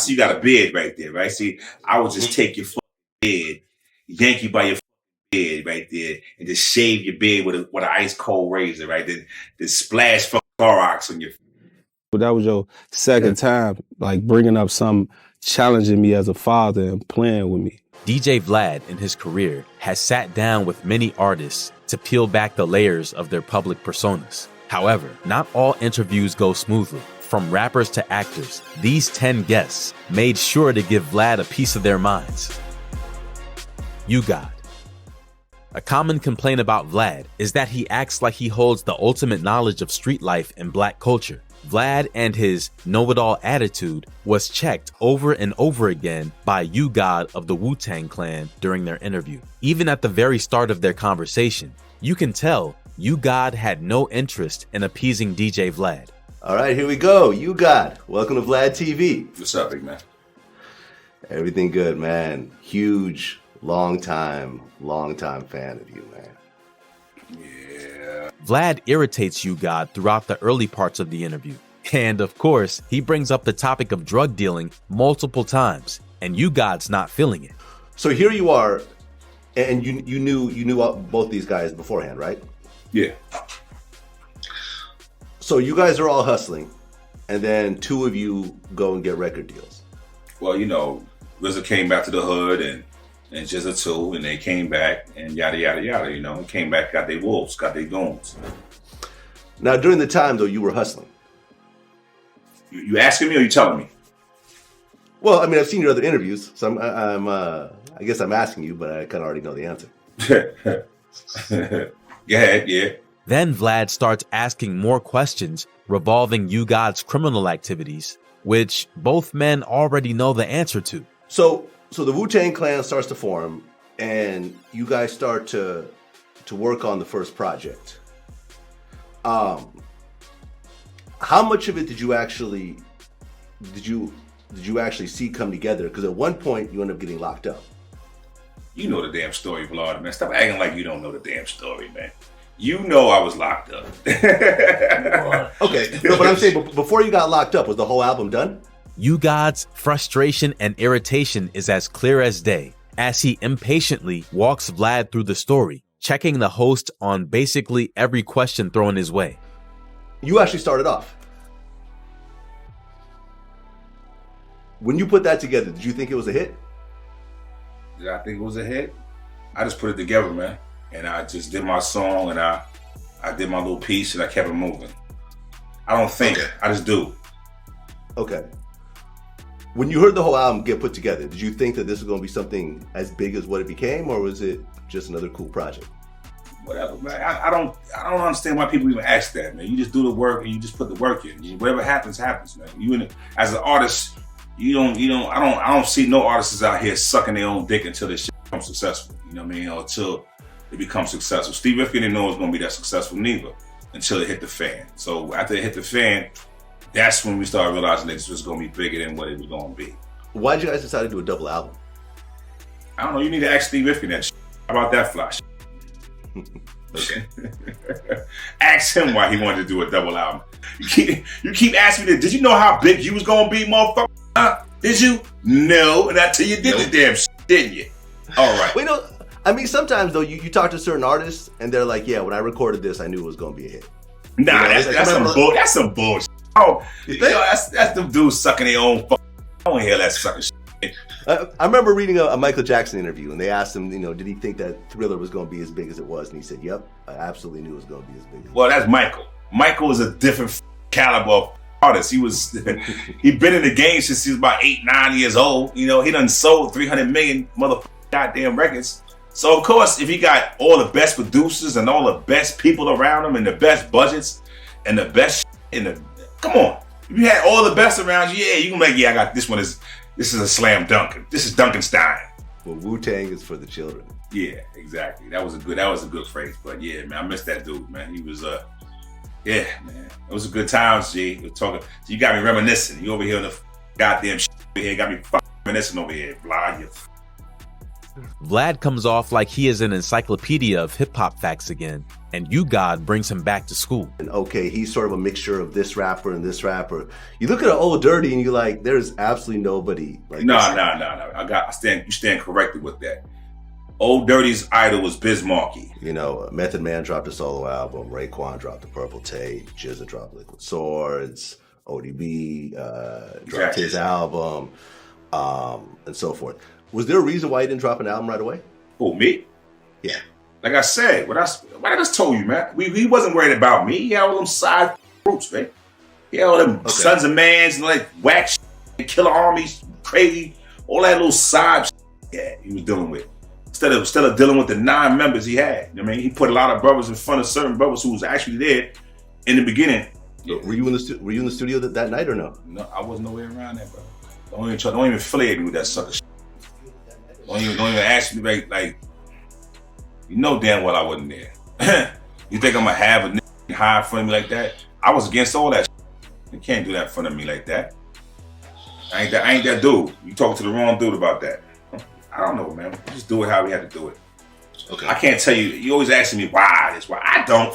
see you got a bed right there, right? See, I would just take your fucking bed, yank you by your bed right there, and just shave your bed with an ice cold razor, right? Then splash fucking Clorox on your. But that was your second time, like bringing up some challenging me as a father and playing with me. DJ Vlad in his career has sat down with many artists to peel back the layers of their public personas. However, not all interviews go smoothly. From rappers to actors, these 10 guests made sure to give Vlad a piece of their minds. You God. A common complaint about Vlad is that he acts like he holds the ultimate knowledge of street life and black culture. Vlad and his know-it-all attitude was checked over and over again by You God of the Wu-Tang Clan during their interview. Even at the very start of their conversation, you can tell You God had no interest in appeasing DJ Vlad. All right, here we go. You God. Welcome to Vlad TV. What's up, big man? Everything good, man. Huge, long time fan of you, man. Yeah. Vlad irritates You God throughout the early parts of the interview. And of course, he brings up the topic of drug dealing multiple times, and You God's not feeling it. So here you are, and you knew both these guys beforehand, right? Yeah. So you guys are all hustling, and then two of you go and get record deals. Well, you know, RZA came back to the hood and just a two, and they came back and yada, yada, yada, you know. Came back, got their wolves, got their goons. Now, during the time, though, you were hustling. You asking me or you telling me? Well, I mean, I've seen your other interviews, so I guess I'm asking you, but I kind of already know the answer. Go ahead, yeah. Then Vlad starts asking more questions revolving You God's criminal activities, which both men already know the answer to. So the Wu-Tang Clan starts to form, and you guys start to work on the first project. How much of it did you actually see come together? Because at one point you end up getting locked up. You know the damn story, Vlad, man. Stop acting like you don't know the damn story, man. You know I was locked up. Okay, no, but I'm saying before you got locked up, was the whole album done? You God's frustration and irritation is as clear as day as he impatiently walks Vlad through the story, checking the host on basically every question thrown his way. You actually started off. When you put that together, did you think it was a hit? Did I think it was a hit? I just put it together, man. And I just did my song, and I did my little piece, and I kept it moving. I don't think, I just do. Okay. When you heard the whole album get put together, did you think that this was going to be something as big as what it became, or was it just another cool project? Whatever, man. I don't understand why people even ask that, man. You just do the work and you just put the work in. Whatever happens, man. As an artist, I don't see no artists out here sucking their own dick until this shit becomes successful. You know what I mean? Or until it becomes successful. Steve Rifkin didn't know it was going to be that successful neither until it hit the fan. So after it hit the fan, that's when we started realizing that this was going to be bigger than what it was going to be. Why did you guys decide to do a double album? I don't know. You need to ask Steve Rifkin that shit. How about that flash? Okay. Ask him why he wanted to do a double album. You keep asking me this. Did you know how big you was going to be, motherfucker? Huh? Did you? No. And until you did the damn shit, didn't you? All right. Wait, no. I mean, sometimes, though, you talk to certain artists, and they're like, yeah, when I recorded this, I knew it was going to be a hit. Nah, that's some bullshit. Oh, that's them dudes sucking their own fuck. I don't hear that sucking shit. I remember reading a Michael Jackson interview, and they asked him, did he think that Thriller was going to be as big as it was? And he said, yep, I absolutely knew it was going to be as big as it was. Well, that's Michael. Michael is a different caliber of artist. He'd been in the game since he was about 8-9 years old. He done sold 300 million motherfucking goddamn records. So, of course, if he got all the best producers and all the best people around him and the best budgets and the best come on. If you had all the best around you, you can be like, I got this one. This is a slam dunk. This is Dunkenstein. Well, Wu-Tang is for the children. Yeah, exactly. That was a good phrase. But yeah, man, I miss that dude, man. He was man. It was a good time, G. We're talking. You got me reminiscing. You over here on the goddamn shit over here, got me fucking reminiscing over here, Vlad. Vlad comes off like he is an encyclopedia of hip-hop facts again, and You God brings him back to school. And okay, he's sort of a mixture of this rapper and this rapper. You look at an Old Dirty and you're like, there's absolutely nobody like No. You stand corrected with that. Old Dirty's idol was Biz Markie. You know, Method Man dropped a solo album, Raekwon dropped the Purple Tape, GZA dropped Liquid Swords, ODB dropped his album, and so forth. Was there a reason why he didn't drop an album right away? Who, me? Yeah. Like I said, what I just told you, man. He wasn't worried about me. He had all them side groups, man. He had all them Sons of Mans and like whack shit, Killer Armies, crazy, all that little side shit. Yeah, he was dealing with. Instead of dealing with the 9 members he had. I mean, he put a lot of brothers in front of certain brothers who was actually there in the beginning. Yeah. Were you in the studio that night or no? No, I wasn't nowhere around that, bro. Don't even affiliate me with that sucker shit. Don't even ask me like you know damn well I wasn't there. You think I'm gonna have a nigga hide in front of me like that? I was against all that shit. You can't do that in front of me like that. I ain't that dude. You talking to the wrong dude about that. I don't know, man. Just do it how we had to do it. Okay. I can't tell you. You always asking me why this, why I don't.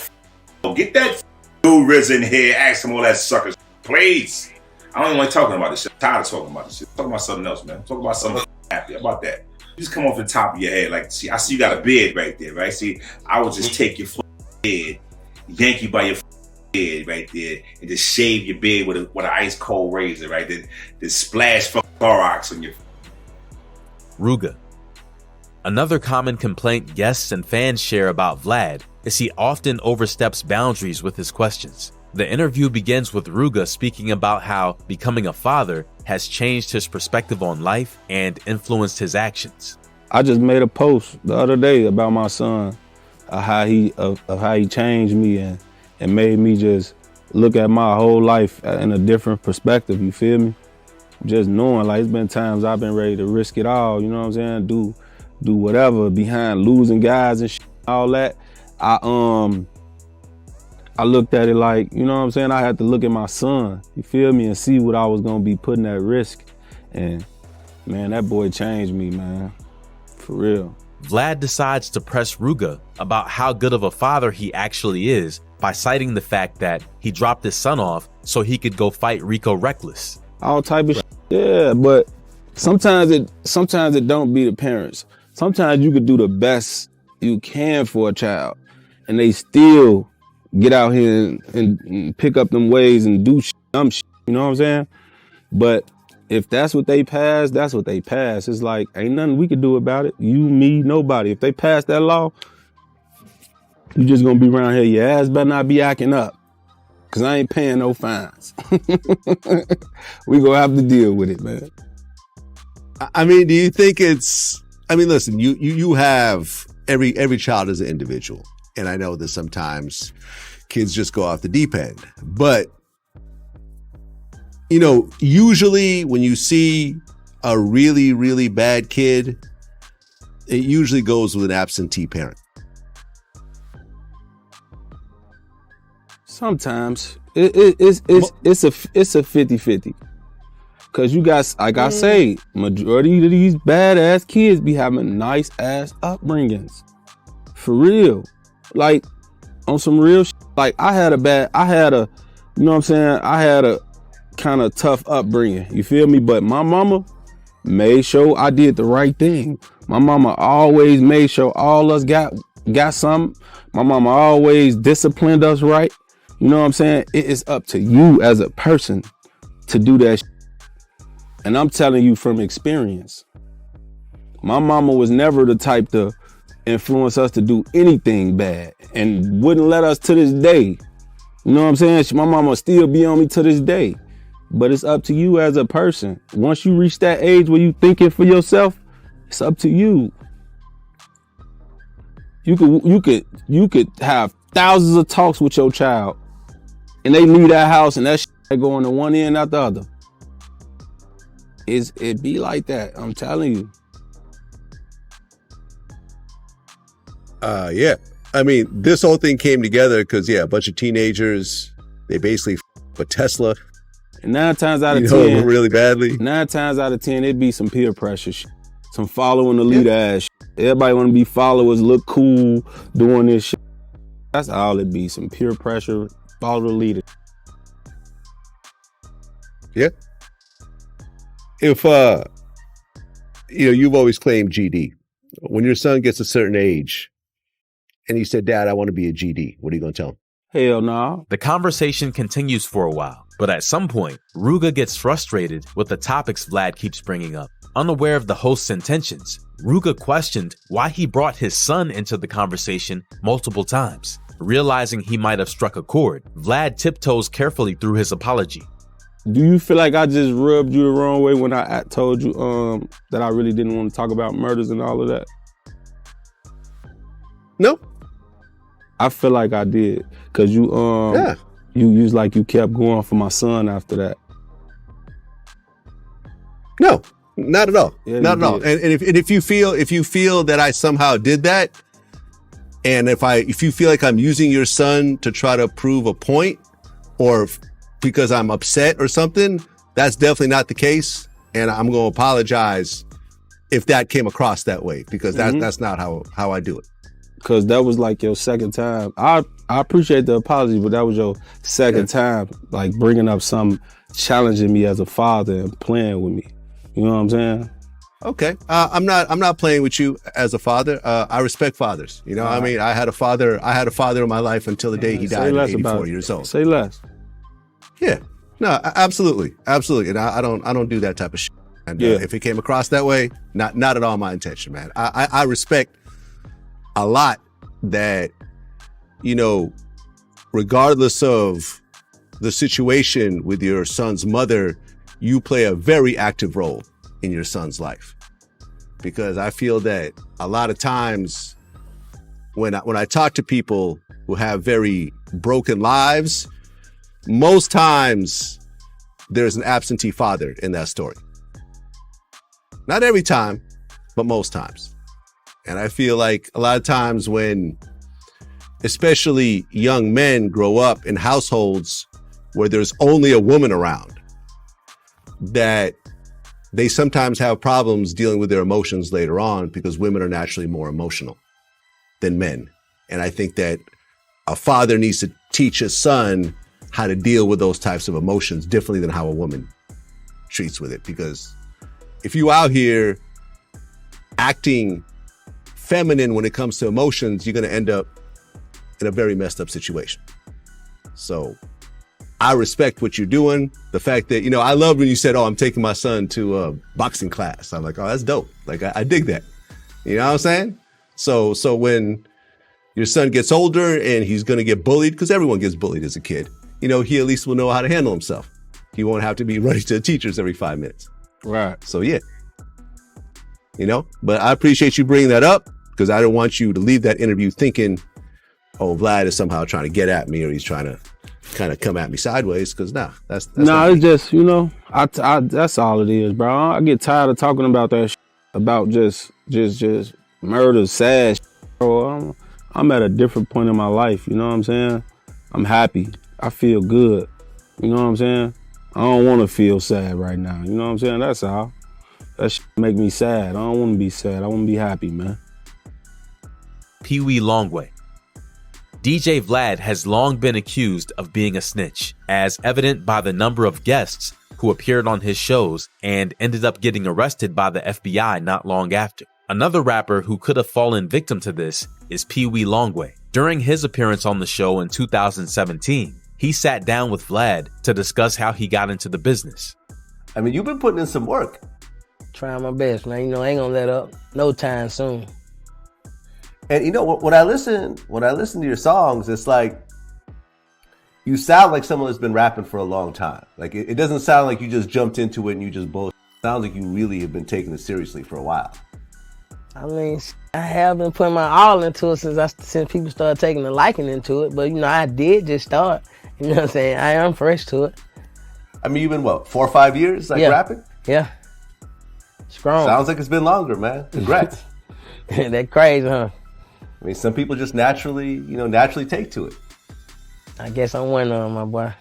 Get that dude Riz in here. Ask him all that sucker shit, please. I don't even like talking about this shit. I'm tired of talking about this shit. Talking about something else, man. Talk about something happy. How about that? Just come off the top of your head. Like, see, I see you got a beard right there, right? See, I would just take your beard, yank you by your beard right there, and just shave your beard with an ice cold razor, right? Then splash from Clorox on your. Rooga. Another common complaint guests and fans share about Vlad is he often oversteps boundaries with his questions. The interview begins with Rooga speaking about how becoming a father has changed his perspective on life and influenced his actions. I just made a post the other day about my son, of how he changed me and made me just look at my whole life in a different perspective, you feel me? Just knowing, like, it's been times I've been ready to risk it all, you know what I'm saying? Do whatever behind losing guys and shit, all that. I looked at it like, you know what I'm saying? I had to look at my son, you feel me, and see what I was gonna be putting at risk. And man, that boy changed me, man, for real. Vlad decides to press Rooga about how good of a father he actually is by citing the fact that he dropped his son off so he could go fight Rico Reckless. All type of shit. Yeah, but sometimes it don't be the parents. Sometimes you could do the best you can for a child and they still get out here and pick up them ways and do dumb shit, you know what I'm saying? But if that's what they pass, that's what they pass. It's like, ain't nothing we can do about it. You, me, nobody. If they pass that law, you just gonna be around here, your ass better not be acting up. Cause I ain't paying no fines. We gonna have to deal with it, man. I mean, do you think listen, you have every child is an individual. And I know that sometimes kids just go off the deep end. But, you know, usually when you see a really, really bad kid, it usually goes with an absentee parent. Sometimes it's a 50-50. Cause you got, like I say, majority of these badass kids be having nice ass upbringings. For real. Like on some real shit. Like I had a, you know what I'm saying? I had a kind of tough upbringing. You feel me? But my mama made sure I did the right thing. My mama always made sure all us got something. My mama always disciplined us right. You know what I'm saying? It is up to you as a person to do that shit. And I'm telling you from experience. My mama was never the type to influence us to do anything bad and wouldn't let us to this day. You know what I'm saying? My mama still be on me to this day. But it's up to you as a person. Once you reach that age where you thinking for yourself, it's up to you. You could have thousands of talks with your child and they leave that house and that shit go on the one end out the other. It be like that, I'm telling you. Yeah. I mean, this whole thing came together because, a bunch of teenagers, they basically with Tesla. And 9 times out of 10, really badly. 9 times out of 10, it be some peer pressure shit. Some following the leader ass shit. Everybody want to be followers, look cool, doing this shit. That's all it be, some peer pressure, follow the leader. Yeah. If, you've always claimed GD. When your son gets a certain age and he said, Dad, I want to be a GD, what are you going to tell him? Hell no. The conversation continues for a while, but at some point, Rooga gets frustrated with the topics Vlad keeps bringing up. Unaware of the host's intentions, Rooga questioned why he brought his son into the conversation multiple times. Realizing he might have struck a chord, Vlad tiptoes carefully through his apology. Do you feel like I just rubbed you the wrong way when I told you that I really didn't want to talk about murders and all of that? No. I feel like I did, cause you was like you kept going for my son after that. No, not at all. Yeah, not at all. And if you feel that I somehow did that, and if you feel like I'm using your son to try to prove a point, or because I'm upset or something, that's definitely not the case. And I'm going to apologize if that came across that way, because that's not how I do it. Cause that was like your second time. I appreciate the apology, but that was your second time, like bringing up something, challenging me as a father and playing with me. You know what I'm saying? Okay. I'm not playing with you as a father. I respect fathers. You know, I mean, I had a father in my life until the day he died at 84 years old. Say less. Yeah. No, absolutely. Absolutely. And I don't do that type of shit. And if it came across that way, not at all my intention, man. I respect a lot that, regardless of the situation with your son's mother, you play a very active role in your son's life. Because I feel that a lot of times when I talk to people who have very broken lives, most times there's an absentee father in that story. Not every time, but most times. And I feel like a lot of times when especially young men grow up in households where there's only a woman around, that they sometimes have problems dealing with their emotions later on, because women are naturally more emotional than men. And I think that a father needs to teach his son how to deal with those types of emotions differently than how a woman treats with it. Because if you out here acting feminine when it comes to emotions, you're going to end up in a very messed up situation. So I respect what you're doing. The fact that, I love when you said, I'm taking my son to a boxing class. I'm like, oh, that's dope. Like, I dig that. You know what I'm saying? So when your son gets older and he's going to get bullied, because everyone gets bullied as a kid, he at least will know how to handle himself. He won't have to be running to the teachers every 5 minutes. Right. So yeah. But I appreciate you bringing that up, because I don't want you to leave that interview thinking, oh, Vlad is somehow trying to get at me, or he's trying to kind of come at me sideways, because that's it's just, I that's all it is, bro. I get tired of talking about that about just murder, sad bro. I'm at a different point in my life, you know what I'm saying? I'm happy. I feel good. You know what I'm saying? I don't want to feel sad right now. You know what I'm saying? That's all. That shit make me sad. I don't want to be sad. I want to be happy, man. Peewee Longway. DJ Vlad has long been accused of being a snitch, as evident by the number of guests who appeared on his shows and ended up getting arrested by the FBI not long after. Another rapper who could have fallen victim to this is Peewee Longway. During his appearance on the show in 2017, he sat down with Vlad to discuss how he got into the business. I mean, you've been putting in some work. Trying my best, man. I ain't gonna let up no time soon. And when I listen to your songs, it's like you sound like someone that's been rapping for a long time. Like it doesn't sound like you just jumped into it and you just bullshit. It sounds like you really have been taking it seriously for a while. I mean, I have been putting my all into it since people started taking a liking into it. But I did just start. You know what I'm saying? I am fresh to it. I mean, you've been 4 or 5 years rapping? Yeah. Strong. Sounds like it's been longer, man. Congrats. That crazy, huh? I mean, some people just naturally take to it. I guess I'm one of them, my boy.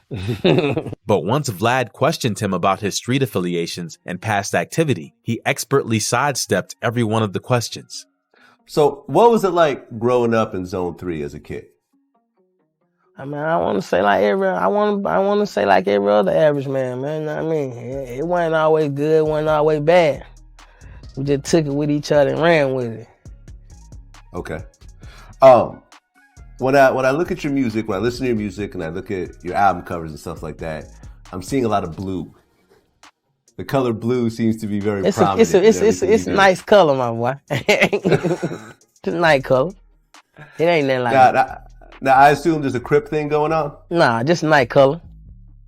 But once Vlad questioned him about his street affiliations and past activity, he expertly sidestepped every one of the questions. So what was it like growing up in Zone 3 as a kid? I mean, I want to say like every other average man, man. You know what I mean? It wasn't always good, it wasn't always bad. We just took it with each other and ran with it. Okay. When I look at your music, when I listen to your music and I look at your album covers and stuff like that, I'm seeing a lot of blue. The color blue seems to be very prominent. It's a nice color, my boy. It's a nice color. It ain't nothing like that. Now, I assume there's a Crip thing going on? Nah, just a nice color.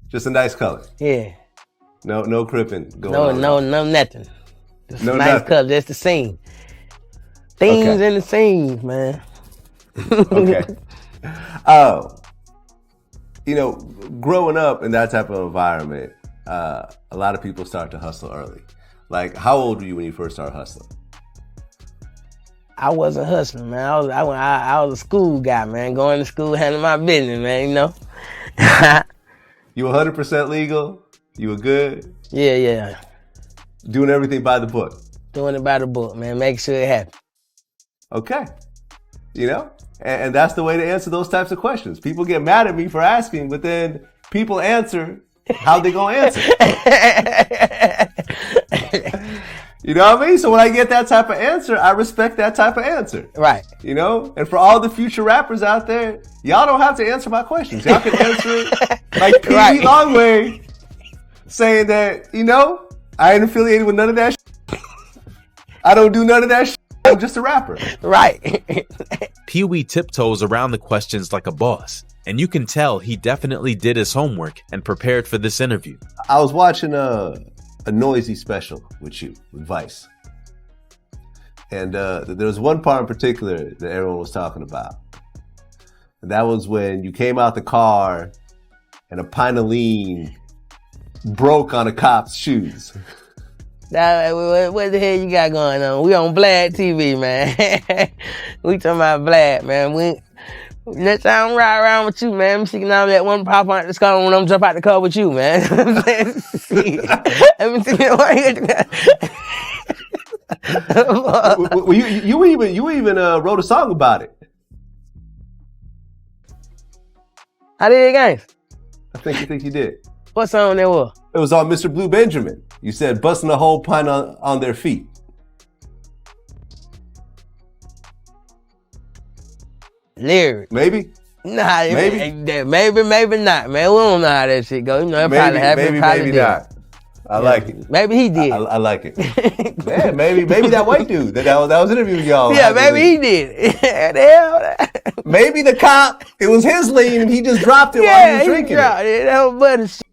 Just a nice color? Yeah. No cripping going on? No, nothing. Just no a nice nothing. color, just the scene. Themes and the scenes, man. Okay. Growing up in that type of environment, a lot of people start to hustle early. Like, how old were you when you first started hustling? I wasn't hustling, man. I was a school guy, man. Going to school, handling my business, man. You know. You 100% legal. You were good. Yeah. Doing everything by the book. Doing it by the book, man. Make sure it happens. Okay. And that's the way to answer those types of questions. People get mad at me for asking, but then people answer how they gonna answer. You know what I mean? So when I get that type of answer, I respect that type of answer. Right. And for all the future rappers out there, y'all don't have to answer my questions. Y'all can answer it like Peewee Longway saying that, I ain't affiliated with none of that shit. I don't do none of that shit. I'm just a rapper. Right. Peewee tiptoes around the questions like a boss, and you can tell he definitely did his homework and prepared for this interview. I was watching a Noisy special with you, with Vice. And there was one part in particular that everyone was talking about. And that was when you came out the car and a pint of lean broke on a cop's shoes. What the hell you got going on? We on Vlad TV, man. We talking about Vlad, man. Next time I ride around with you, man, I'm seeing out that one pop out the car when I'm jump out the car with you, man. Let me see You even wrote a song about it. I did, guys. I think you did. What song that was? It was on Mr. Blue Benjamin. You said busting a whole pint on their feet. Lyric. Maybe? Nah, maybe not, man. We don't know how that shit go. It probably happened. Maybe not. I like it. Maybe he did. I like it. Man, maybe that white dude that was interviewing y'all. Yeah, maybe he did. The hell? Maybe the cop, it was his lean and he just dropped it while he was drinking it. That was buddy shit.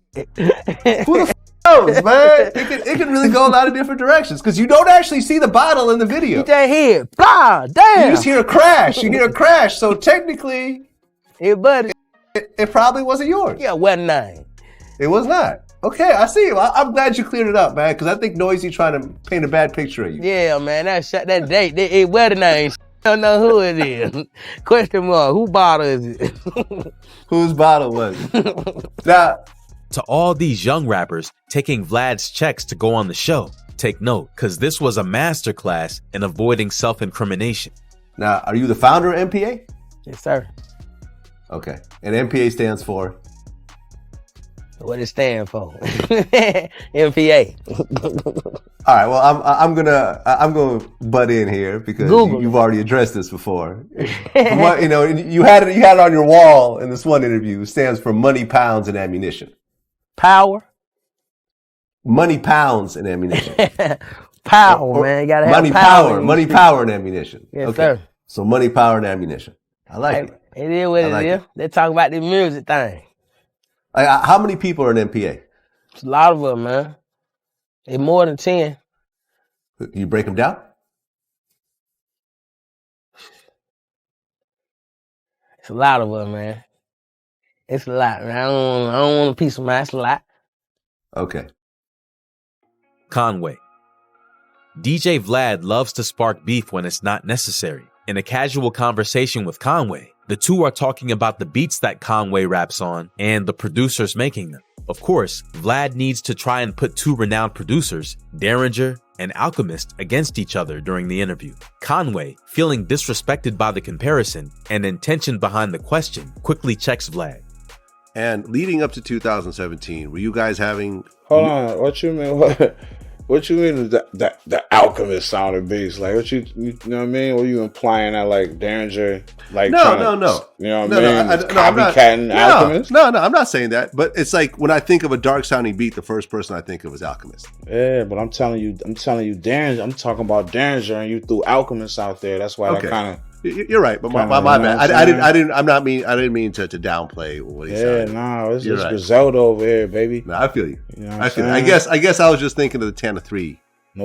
Who the knows, man? It can really go a lot of different directions because you don't actually see the bottle in the video. You just hear, blah, damn. You just hear a crash. You hear a crash. So technically, it probably wasn't yours. Yeah, wasn't nine. It was not. Okay, I see. I'm glad you cleared it up, man, because I think Noisy trying to paint a bad picture of you. Yeah, man, that date, it wedding name. I don't know who it is. Question mark, who bottle is it? Whose bottle was it? Now, to all these young rappers taking Vlad's checks to go on the show, take note, because this was a masterclass in avoiding self-incrimination. Now, are you the founder of MPA? Yes, sir. Okay, and MPA stands for? What it stand for? MPA. All right. Well, I'm gonna butt in here because you've already addressed this before. What, you had it on your wall in this one interview. It stands for money, pounds, and ammunition. Power. Money, pounds, and ammunition. Power, man. You gotta have money, power. Money, power, and ammunition. Yes, okay. Sir. So money, power, and ammunition. I like it. It is what it is. They talk about the music thing. How many people are in MPA? It's a lot of them, man. It's more than 10. You break them down? It's a lot of them, man. It's a lot, man. I don't want a piece of mine. It's a lot. Okay. Conway. DJ Vlad loves to spark beef when it's not necessary. In a casual conversation with Conway, the two are talking about the beats that Conway raps on and the producers making them. Of course, Vlad needs to try and put two renowned producers, Derringer and Alchemist against each other during the interview. Conway, feeling disrespected by the comparison and intention behind the question, quickly checks Vlad. And leading up to 2017, were you guys having... Hold on, what you mean? What you mean the Alchemist sounded bass? Like what you know what I mean? Were you implying that like Derringer like No. You know what I mean? Copycatting Alchemist? No, I'm not saying that. But it's like when I think of a dark sounding beat, the first person I think of is Alchemist. Yeah, but I'm telling you Derringer. I'm talking about Derringer, and you threw Alchemist out there. That's why I kind of. You're right, but my bad. I didn't mean to downplay what he said. Yeah, no, it's right. Griselda over here, baby. No, I feel you. You know I feel you. I guess I was just thinking of the 10 to 3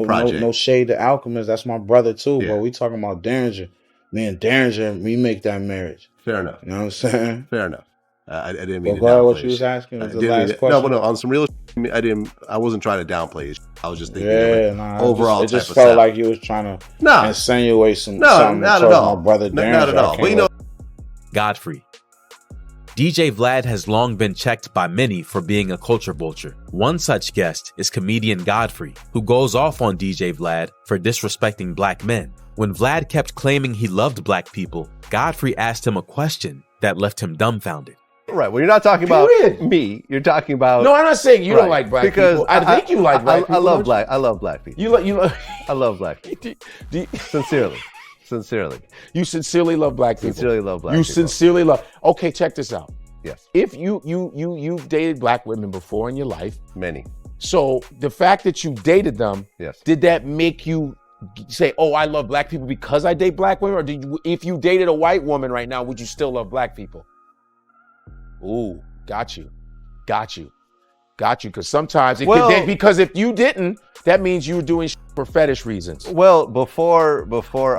project. No shade to Alchemist. That's my brother too, Yeah. but we talking about Derringer. Me and Derringer, we make that marriage. Fair enough. You know what I'm saying? Fair enough. I didn't mean to Well, downplay what you was asking was the didn't last mean question. No, on some real I wasn't trying to downplay it. I was just thinking overall it it just type of felt sound. like you was trying to insinuate something not at towards all. my brother Derringer. Not at all. But Godfrey. DJ Vlad has long been checked by many for being a culture vulture. One such guest is comedian Godfrey, who goes off on DJ Vlad for disrespecting black men. When Vlad kept claiming he loved black people, Godfrey asked him a question that left him dumbfounded. Right. Well, you're not talking about me. You're talking about. No, I'm not saying you don't like black people. I think you like black people. I love black people. You love. I love black people. Sincerely. You sincerely love black people. Sincerely love black you people. sincerely love. Okay, check this out. Yes. If you've dated black women before in your life, Many. so the fact that you dated them, Yes. did that make you say, "Oh, I love black people because I date black women," or did you, if you dated a white woman right now, would you still love black people? Ooh, got you. Because sometimes because if you didn't, that means you were doing for fetish reasons. Well, before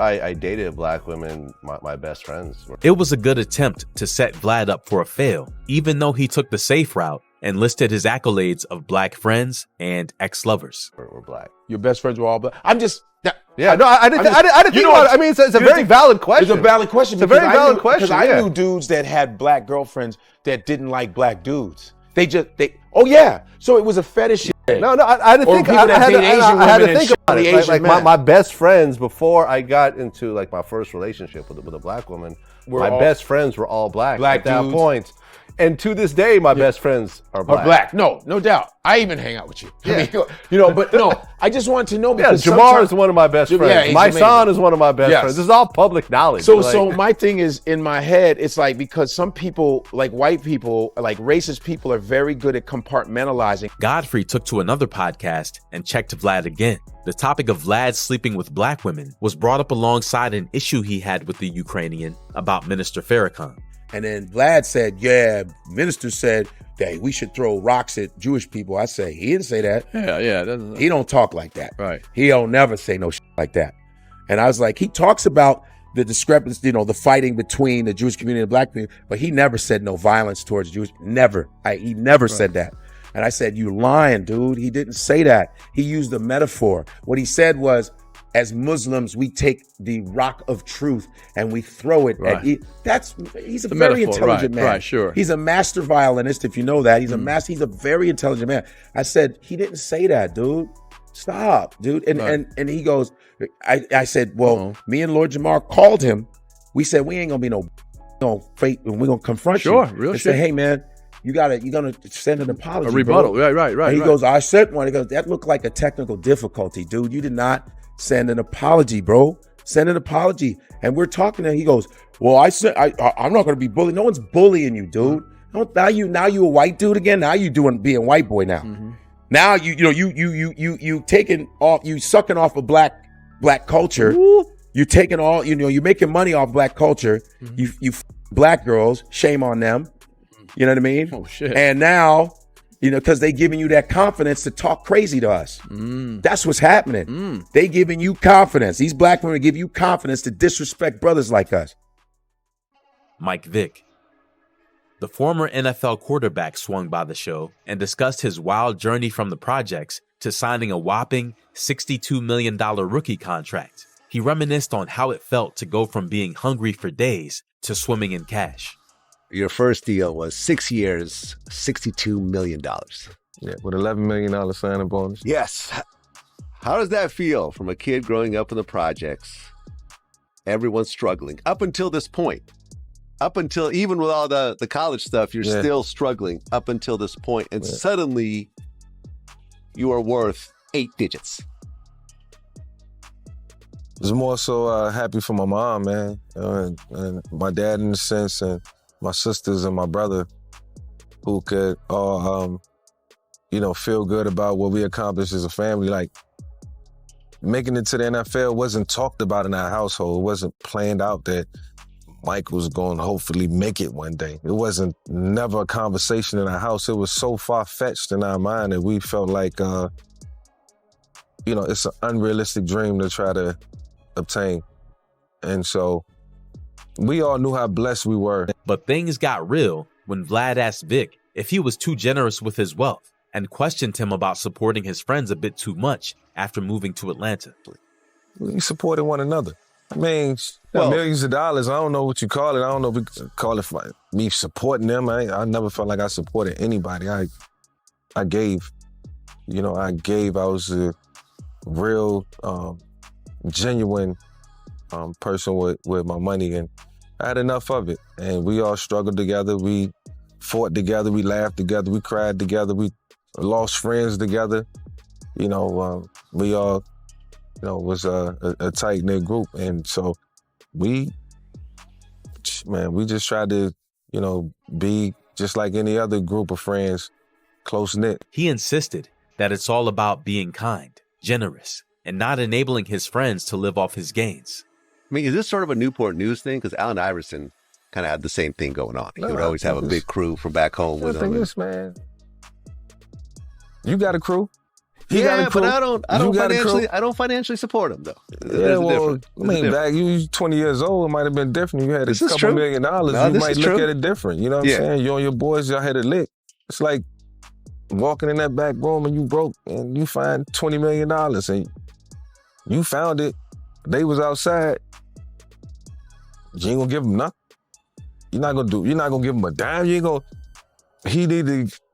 I dated black women, my best friends were. It was a good attempt to set Vlad up for a fail, even though he took the safe route and listed his accolades of black friends and ex-lovers. Were black. Your best friends were all black. I'm just. Yeah, no, I didn't think about it. I mean, it's a very valid question. It's a valid question. It's a very valid question. Because I knew dudes that had black girlfriends that didn't like black dudes. So it was a fetish. No, I had to think. I had to think about it. Like my best friends before I got into like my first relationship with a black woman, my best friends were all black at that dudes. point. And to this day, my best friends are black. No doubt. I even hang out with you. Yeah. I mean, but no, I just wanted to know because Jamar is one of my best friends. he's My amazing. son is one of my best friends. This is all public knowledge. So my thing is in my head, it's like because some people, like white people, like racist people, are very good at compartmentalizing. Godfrey took to another podcast and checked Vlad again. The topic of Vlad sleeping with black women was brought up alongside an issue he had with the Ukrainian about Minister Farrakhan. And then Vlad said, minister said that we should throw rocks at Jewish people. I say, he didn't say that. Yeah. He don't talk like that. Right. He don't never say no shit like that. And I was like, he talks about the discrepancy, the fighting between the Jewish community and the black community, but he never said no violence towards Jews. Never. He never said that. And I said, you lying, dude. He didn't say that. He used a metaphor. What he said was, as Muslims, we take the rock of truth and we throw it at he's a very intelligent man. Right, sure. He's a master violinist, if you know that. He's a very intelligent man. I said, he didn't say that, dude. Stop, dude. And he goes, I said, well, me and Lord Jamar called him. We said, we ain't gonna be no fake, and we're gonna confront you. Real and shit. say, hey man, you're gonna send an apology. A rebuttal. Bro. Right. And he goes, I sent one. He goes, that looked like a technical difficulty, dude. You did not send an apology, bro. Send an apology. And we're talking to him. He goes, well, I'm not gonna be bullied. No one's bullying you, dude. Now you a white dude again. Now you being white boy now. Mm-hmm. Now you taking off, you sucking off of black culture. Ooh. You're taking all, you're making money off black culture. Mm-hmm. You black girls, shame on them. You know what I mean? Oh shit. And now, because they giving you that confidence to talk crazy to us. That's what's happening. They giving you confidence. These black women give you confidence to disrespect brothers like us. Mike Vick. The former NFL quarterback swung by the show and discussed his wild journey from the projects to signing a whopping $62 million rookie contract. He reminisced on how it felt to go from being hungry for days to swimming in cash. Your first deal was 6 years, $62 million. Yeah, with $11 million signing bonus. Yes. How does that feel from a kid growing up in the projects? Everyone's struggling up until this point. Up until, even with all the college stuff, you're still struggling up until this point, and suddenly you are worth 8 digits. It's more so happy for my mom, man, and my dad in a sense, and my sisters and my brother, who could all, feel good about what we accomplished as a family. Like, making it to the NFL wasn't talked about in our household. It wasn't planned out that Mike was going to hopefully make it one day. It wasn't never a conversation in our house. It was so far-fetched in our mind that we felt like, it's an unrealistic dream to try to obtain. And so we all knew how blessed we were. But things got real when Vlad asked Vic if he was too generous with his wealth and questioned him about supporting his friends a bit too much after moving to Atlanta. We supported one another. I mean, millions of dollars, I don't know what you call it. I don't know if we call it me supporting them. I never felt like I supported anybody. I gave. I gave. I was a real, genuine person with my money, and I had enough of it. And we all struggled together. We fought together. We laughed together. We cried together. We lost friends together. We all, was a tight-knit group. And so we just tried to, be just like any other group of friends, close-knit. He insisted that it's all about being kind, generous, and not enabling his friends to live off his gains. I mean, is this sort of a Newport News thing? Because Allen Iverson kind of had the same thing going on. He would always have a big crew from back home with him. Man. You got a crew. Yeah, but I don't financially support him though. Back you 20 years old, it might have been different. You had a couple $1 million. You might look at it different. You know what I'm saying? You and your boys, y'all had it lit. It's like walking in that back room and you broke and you find $20 million and you found it. They was outside. You ain't gonna give them nothing. You're not gonna give him a dime.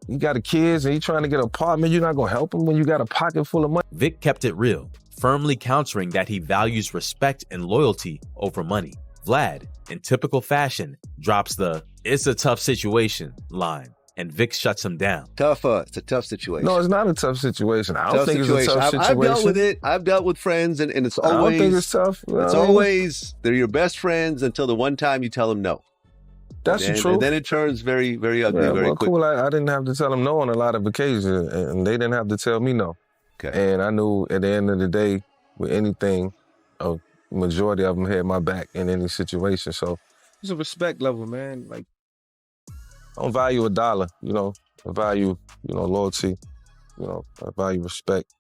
He got a kids and he trying to get an apartment. You're not gonna help him when you got a pocket full of money. Vic kept it real, firmly countering that he values respect and loyalty over money. Vlad, in typical fashion, drops the "it's a tough situation" line, and Vic shuts him down. It's a tough situation. No, it's not a tough situation. I don't think it's a tough situation. I've dealt with it. I've dealt with friends, and it's always. I don't think it's tough. It's always they're your best friends until the one time you tell them no. That's the truth. And then it turns very, very ugly very quick. Cool. I didn't have to tell them no on a lot of occasions, and they didn't have to tell me no. Okay. And I knew at the end of the day, with anything, a majority of them had my back in any situation. So it's a respect level, man. Like, I don't value $1, I value, loyalty, I value respect.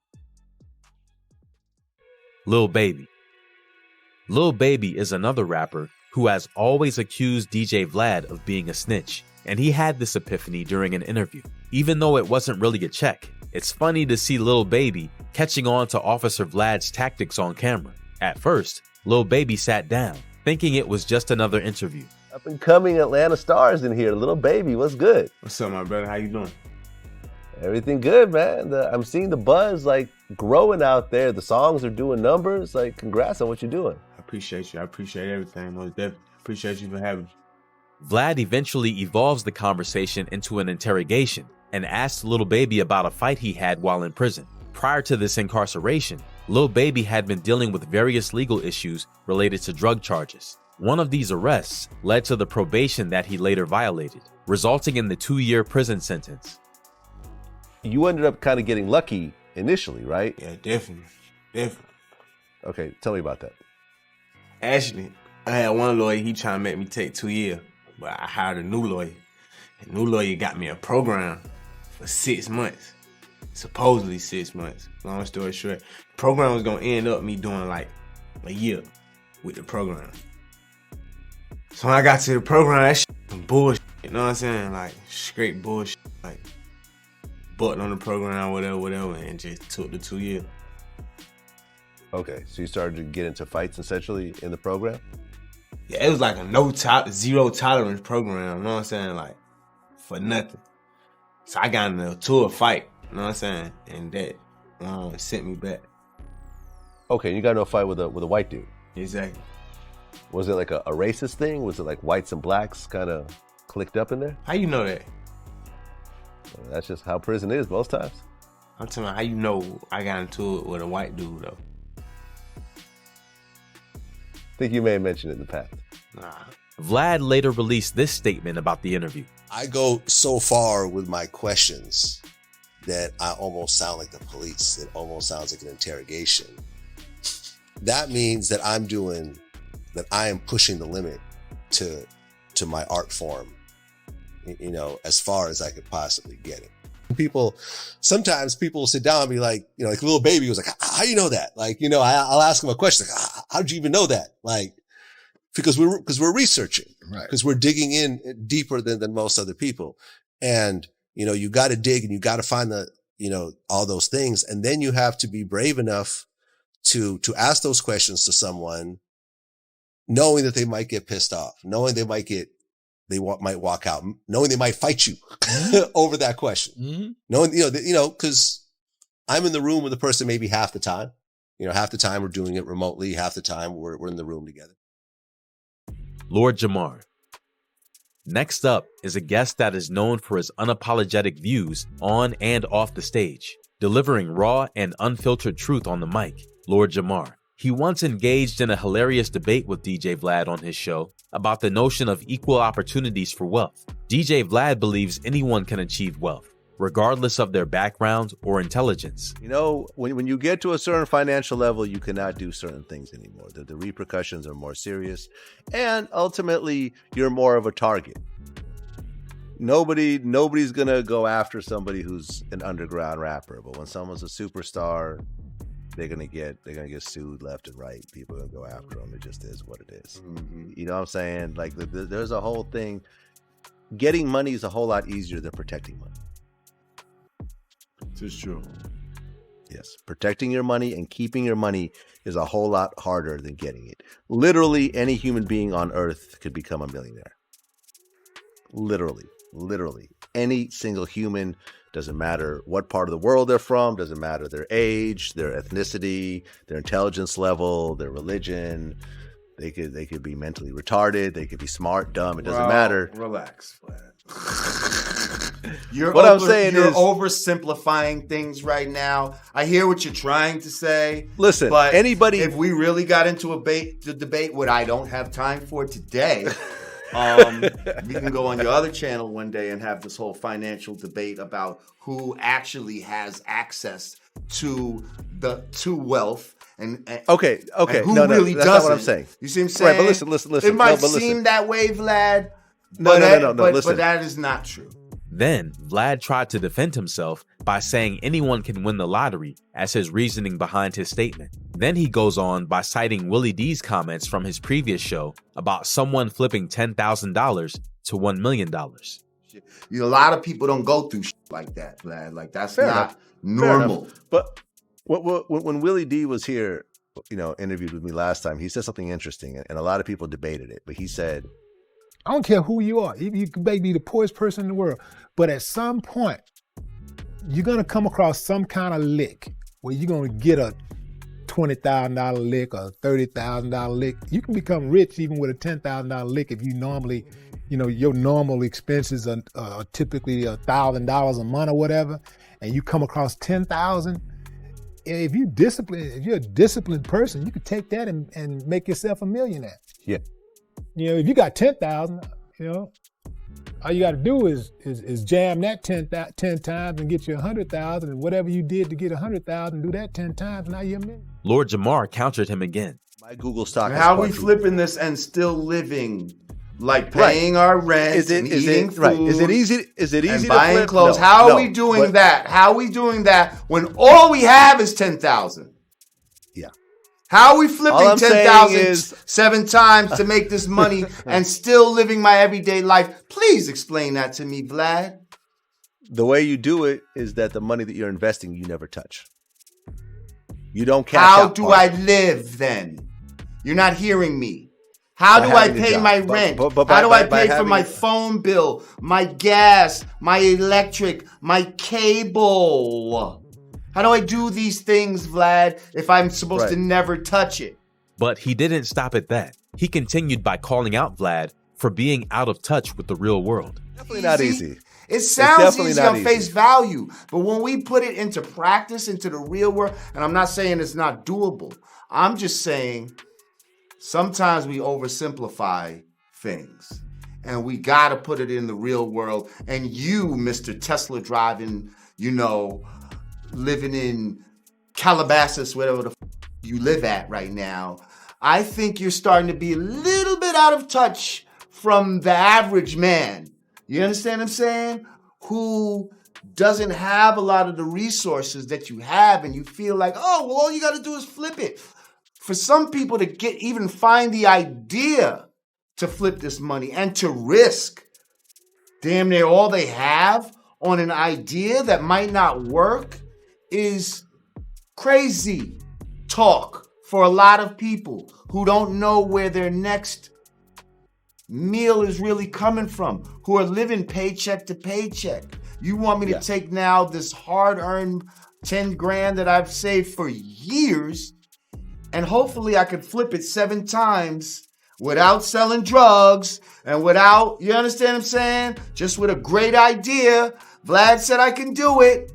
Lil Baby. Lil Baby is another rapper who has always accused DJ Vlad of being a snitch, and he had this epiphany during an interview. Even though it wasn't really a check, it's funny to see Lil Baby catching on to Officer Vlad's tactics on camera. At first, Lil Baby sat down, thinking it was just another interview. Up and coming Atlanta stars in here. Lil Baby, what's good? What's up, my brother? How you doing? Everything good, man. I'm seeing the buzz growing out there. The songs are doing numbers. Congrats on what you're doing. I appreciate you. I appreciate everything. Most definitely. Appreciate you for having me. Vlad eventually evolves the conversation into an interrogation and asks Lil Baby about a fight he had while in prison. Prior to this incarceration, Lil Baby had been dealing with various legal issues related to drug charges. One of these arrests led to the probation that he later violated, resulting in the 2-year prison sentence. You ended up kind of getting lucky initially, right? Yeah, definitely. Okay, tell me about that. Actually, I had one lawyer, he trying to make me take 2 years, but I hired a new lawyer. The new lawyer got me a program for 6 months. Supposedly 6 months. Long story short, the program was gonna end up me doing a year with the program. So when I got to the program, that shit was bullshit. You know what I'm saying? Straight bullshit. Button on the program, whatever, and just took the 2 years. Okay, so you started to get into fights essentially in the program? Yeah, it was a zero tolerance program, you know what I'm saying? For nothing. So I got into a fight, you know what I'm saying? And that sent me back. Okay, you got into a fight with a white dude. Exactly. Was it like a racist thing? Was it like whites and blacks kind of clicked up in there? How you know that? That's just how prison is most times. I'm telling you, how you know I got into it with a white dude though? I think you may have mentioned it in the past. Nah. Vlad later released this statement about the interview. I go so far with my questions that I almost sound like the police. It almost sounds like an interrogation. That means that I am pushing the limit to my art form, as far as I could possibly get it. Sometimes people will sit down and be like, like a little baby was like, how do you know that? Like, I'll ask him a question like, how'd you even know that? Like, because we're researching, right? Because we're digging in deeper than most other people. And, you got to dig and you got to find all those things. And then you have to be brave enough to ask those questions to someone, knowing that they might get pissed off, knowing they might walk out, knowing they might fight you over that question. Mm-hmm. Knowing, because I'm in the room with the person maybe half the time. Half the time we're doing it remotely, half the time we're in the room together. Lord Jamar. Next up is a guest that is known for his unapologetic views on and off the stage, delivering raw and unfiltered truth on the mic. Lord Jamar. He once engaged in a hilarious debate with DJ Vlad on his show about the notion of equal opportunities for wealth. DJ Vlad believes anyone can achieve wealth, regardless of their background or intelligence. When you get to a certain financial level, you cannot do certain things anymore. The repercussions are more serious, and ultimately, you're more of a target. Nobody's gonna go after somebody who's an underground rapper, but when someone's a superstar, they're gonna get sued left and right. People are gonna go after them. It just is what it is. Mm-hmm. You know what I'm saying? Like there's a whole thing. Getting money is a whole lot easier than protecting money. This is true. Yes, protecting your money and keeping your money is a whole lot harder than getting it. Literally, any human being on earth could become a millionaire. Literally, any single human. Doesn't matter what part of the world they're from, doesn't matter their age, their ethnicity, their intelligence level, their religion. They could be mentally retarded, they could be smart, dumb, it doesn't matter. Relax, Vlad. You're oversimplifying things right now. I hear what you're trying to say. Listen, but anybody, if we really got into the debate, what I don't have time for today. We can go on your other channel one day and have this whole financial debate about who actually has access to wealth and okay. And who no, really that's doesn't. not what I'm saying. You see what I'm saying? Right, but listen. It might seem that way, Vlad. No, listen. But that is not true. Then Vlad tried to defend himself by saying anyone can win the lottery as his reasoning behind his statement. Then he goes on by citing Willie D's comments from his previous show about someone flipping $10,000 to $1 million. A lot of people don't go through shit like that, Vlad. Like that's not normal. But when Willie D was here, interviewed with me last time, he said something interesting, and a lot of people debated it. But he said, I don't care who you are. You can be the poorest person in the world. But at some point, you're going to come across some kind of lick where you're going to get a $20,000 lick or $30,000 lick. You can become rich even with a $10,000 lick if you normally, your normal expenses are typically $1,000 a month or whatever, and you come across $10,000. If you're a disciplined person, you could take that and make yourself a millionaire. Yeah. If you got 10,000, all you got to do is jam that 10 times and get you 100,000, and whatever you did to get 100,000, do that 10 times, now you're a million. Lord Jamar countered him again. My Google stock. How are we flipping this and still living, like paying our rent and eating food? Right. Is it easy and to buying flip? clothes? How are we doing that? How are we doing that when all we have is 10,000? Yeah. How are we flipping 10,000 7 times to make this money and still living my everyday life? Please explain that to me, Vlad. The way you do it is that the money that you're investing, you never touch. You don't cash out. How do I live then? You're not hearing me. How do I pay my rent? How do I pay for my phone bill, my gas, my electric, my cable? How do I do these things, Vlad, if I'm supposed to never touch it? But he didn't stop at that. He continued by calling out Vlad for being out of touch with the real world. Definitely not easy. It sounds easy on face value, but when we put it into practice, into the real world, and I'm not saying it's not doable, I'm just saying sometimes we oversimplify things, and we got to put it in the real world. And you, Mr. Tesla driving, living in Calabasas, whatever the you live at right now, I think you're starting to be a little bit out of touch from the average man. You understand what I'm saying? Who doesn't have a lot of the resources that you have, and you feel like, oh, well, all you got to do is flip it. For some people to even find the idea to flip this money and to risk damn near all they have on an idea that might not work is crazy talk for a lot of people who don't know where their next meal is really coming from, who are living paycheck to paycheck. You want me to take now this hard-earned 10 grand that I've saved for years, and hopefully I could flip it 7 times without selling drugs and without, you understand what I'm saying? Just with a great idea. Vlad said I can do it.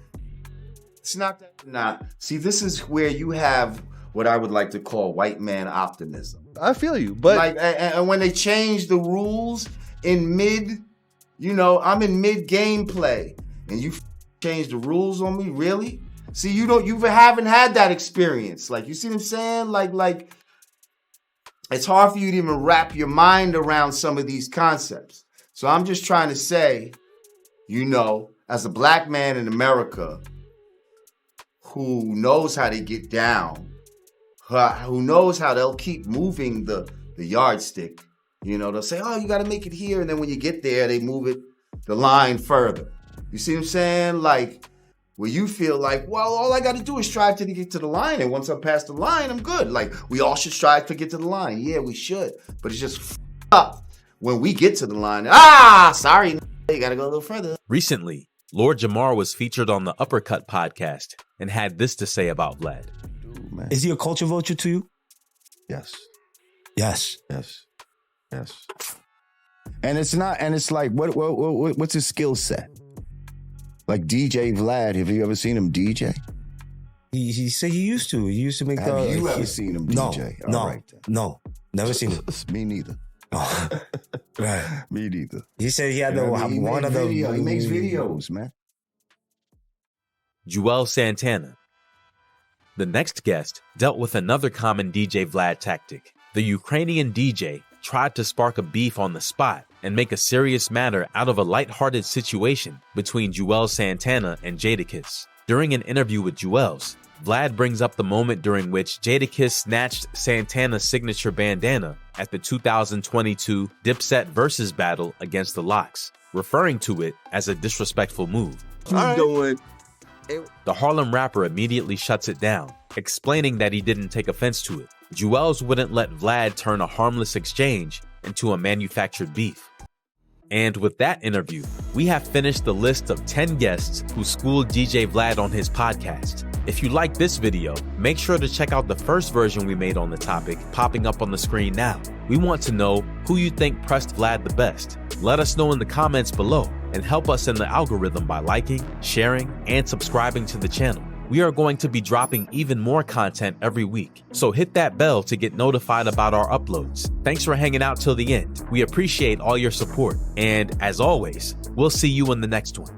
It's not that. Nah. See, this is where you have what I would like to call white man optimism. I feel you, but and when they change the rules in mid, I'm in mid gameplay, and you change the rules on me, really? See, you haven't had that experience. Like, you see what I'm saying? Like, it's hard for you to even wrap your mind around some of these concepts. So I'm just trying to say, as a black man in America who knows how to get down, who knows how they'll keep moving the yardstick. They'll say, oh, you got to make it here. And then when you get there, they move the line further. You see what I'm saying? Like, where you feel like, well, all I got to do is strive to get to the line. And once I'm past the line, I'm good. Like, we all should strive to get to the line. Yeah, we should. But it's just up when we get to the line. Sorry. You got to go a little further. Recently, Lord Jamar was featured on the Uppercut podcast and had this to say about Vlad. Man. Is he a culture vulture to you? Yes. Yes. Yes. Yes. And it's like, what's his skill set? Like DJ Vlad, have you ever seen him DJ? He said he used to. He used to make Have you ever seen him DJ? No, never seen him. Me neither. Oh. Right. Me neither. He said he had He He makes videos, man. Juelz Santana. The next guest dealt with another common DJ Vlad tactic. The Ukrainian DJ tried to spark a beef on the spot and make a serious matter out of a lighthearted situation between Juelz Santana and Jadakiss. During an interview with Juelz, Vlad brings up the moment during which Jadakiss snatched Santana's signature bandana at the 2022 Dipset Versus battle against the Lox, referring to it as a disrespectful move. Doing? The Harlem rapper immediately shuts it down, explaining that he didn't take offense to it. Juelz wouldn't let Vlad turn a harmless exchange into a manufactured beef. And with that interview, we have finished the list of 10 guests who schooled DJ Vlad on his podcast. If you like this video, make sure to check out the first version we made on the topic popping up on the screen now. We want to know who you think pressed Vlad the best. Let us know in the comments below and help us in the algorithm by liking, sharing, and subscribing to the channel. We are going to be dropping even more content every week, so hit that bell to get notified about our uploads. Thanks for hanging out till the end. We appreciate all your support, and as always, we'll see you in the next one.